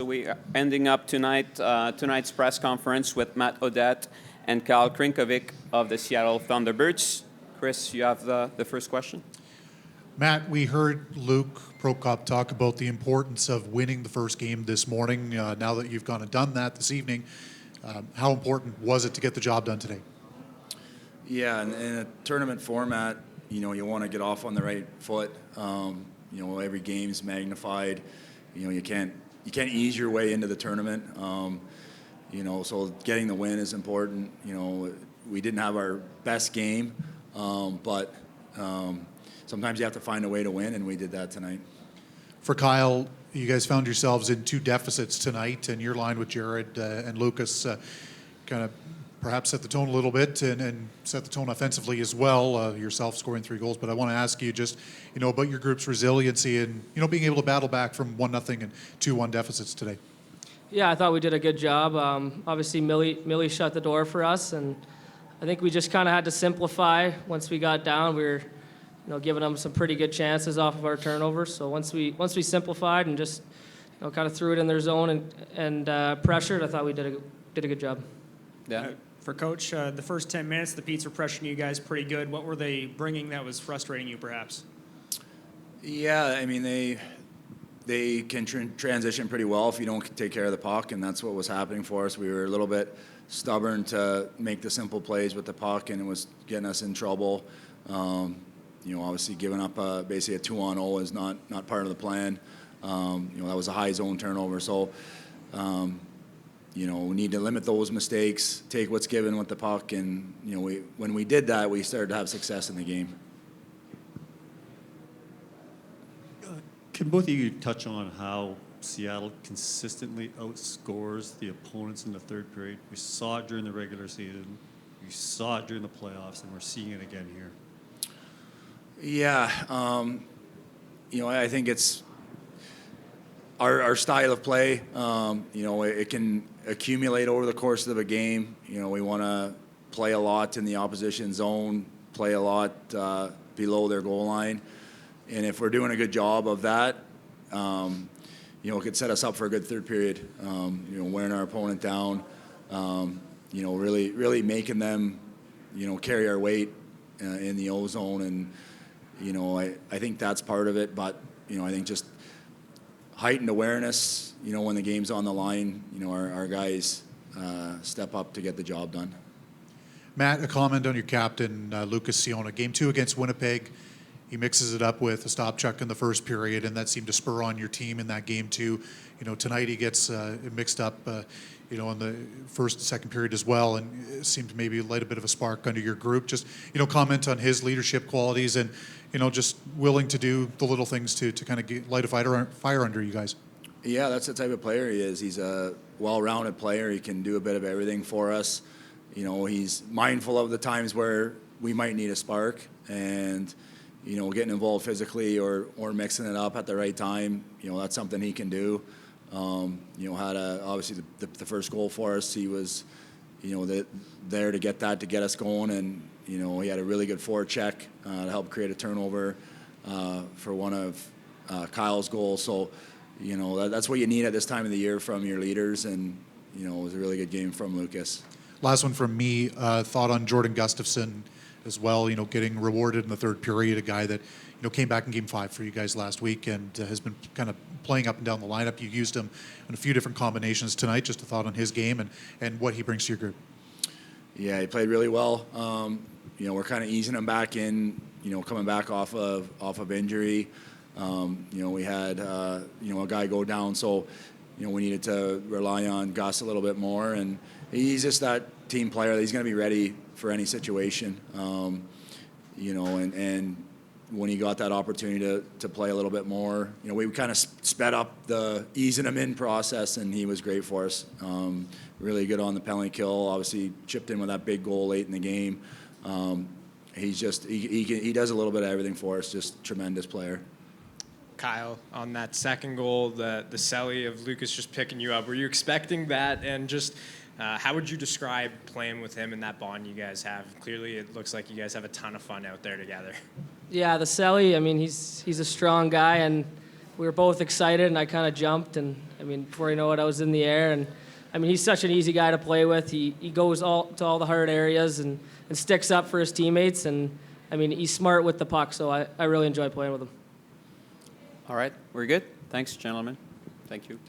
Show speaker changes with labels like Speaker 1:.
Speaker 1: we are ending up tonight's press conference with Matt Odette and Kyle Crnkovic of the Seattle Thunderbirds. Chris, you have the first question.
Speaker 2: Matt, we heard Luke Prokop talk about the importance of winning the first game this morning. Now that you've gone and done that this evening, how important was it to get the job done today?
Speaker 3: Yeah, in a tournament format, you want to get off on the right foot. Every game's magnified. You can't ease your way into the tournament. So getting the win is important. We didn't have our best game, but sometimes you have to find a way to win, and we did that tonight.
Speaker 2: For Kyle, you guys found yourselves in two deficits tonight, and your line with Jared and Lucas kind of perhaps set the tone a little bit and set the tone offensively as well, yourself scoring 3 goals. But I want to ask you just, about your group's resiliency and, being able to battle back from 1-0 and 2-1 deficits today.
Speaker 4: Yeah, I thought we did a good job. Obviously, Millie shut the door for us, and I think we just kind of had to simplify. Once we got down, we were, giving them some pretty good chances off of our turnovers. So once we simplified and just, kind of threw it in their zone and pressured, I thought we did a good job.
Speaker 1: Yeah.
Speaker 5: For Coach, the first 10 minutes, the Petes were pressuring you guys pretty good. What were they bringing that was frustrating you, perhaps?
Speaker 3: Yeah, I mean, they can transition pretty well if you don't take care of the puck, and that's what was happening for us. We were a little bit stubborn to make the simple plays with the puck, and it was getting us in trouble. Obviously giving up basically a 2-on-0 is not part of the plan. That was a high zone turnover, so we need to limit those mistakes, take what's given with the puck, and when we did that, we started to have success in the game.
Speaker 6: Can both of you touch on how Seattle consistently outscores the opponents in the third period? We saw it during the regular season, we saw it during the playoffs, and we're seeing it again here.
Speaker 3: Yeah, I think it's our style of play. It can accumulate over the course of a game. We want to play a lot in the opposition zone, play a lot below their goal line. And if we're doing a good job of that, it could set us up for a good third period. Wearing our opponent down, really making them, carry our weight in the O zone. And, I think that's part of it. But, I think just heightened awareness, when the game's on the line, our guys step up to get the job done.
Speaker 2: Matt, a comment on your captain, Lucas Ciona. Game 2 against Winnipeg. He mixes it up with a stop check in the first period, and that seemed to spur on your team in that game too. Tonight he gets mixed up, in the first and second period as well, and it seemed to maybe light a bit of a spark under your group. Just, comment on his leadership qualities and, just willing to do the little things to kind of light a fire under you guys.
Speaker 3: Yeah, that's the type of player he is. He's a well-rounded player. He can do a bit of everything for us. He's mindful of the times where we might need a spark, and getting involved physically or mixing it up at the right time, that's something he can do. Had obviously the first goal for us. He was, there to get us going, and he had a really good forecheck to help create a turnover for one of Kyle's goals. So, that's what you need at this time of the year from your leaders, and it was a really good game from Lucas.
Speaker 2: Last one from me. Thought on Jordan Gustafsson as well, getting rewarded in the third period, a guy that, came back in Game 5 for you guys last week and has been kind of playing up and down the lineup. You used him in a few different combinations tonight. Just a thought on his game and what he brings to your group.
Speaker 3: Yeah, he played really well. We're kind of easing him back in, coming back off of injury. We had, a guy go down, so, we needed to rely on Gus a little bit more, and he's just that team player that he's going to be ready for any situation, and when he got that opportunity to play a little bit more, we kind of sped up the easing him in process, and he was great for us. Really good on the penalty kill. Obviously chipped in with that big goal late in the game. He's just he does a little bit of everything for us. Just tremendous player.
Speaker 7: Kyle, on that second goal, the celly of Lucas just picking you up, were you expecting that? And just how would you describe playing with him and that bond you guys have? Clearly, it looks like you guys have a ton of fun out there together.
Speaker 4: Yeah, the celly, I mean, he's a strong guy, and we were both excited, and I kind of jumped, and I mean, before you know it, I was in the air. And I mean, he's such an easy guy to play with. He goes to all the hard areas and sticks up for his teammates. And I mean, he's smart with the puck, so I really enjoy playing with him.
Speaker 1: All right, we're good. Thanks, gentlemen. Thank you.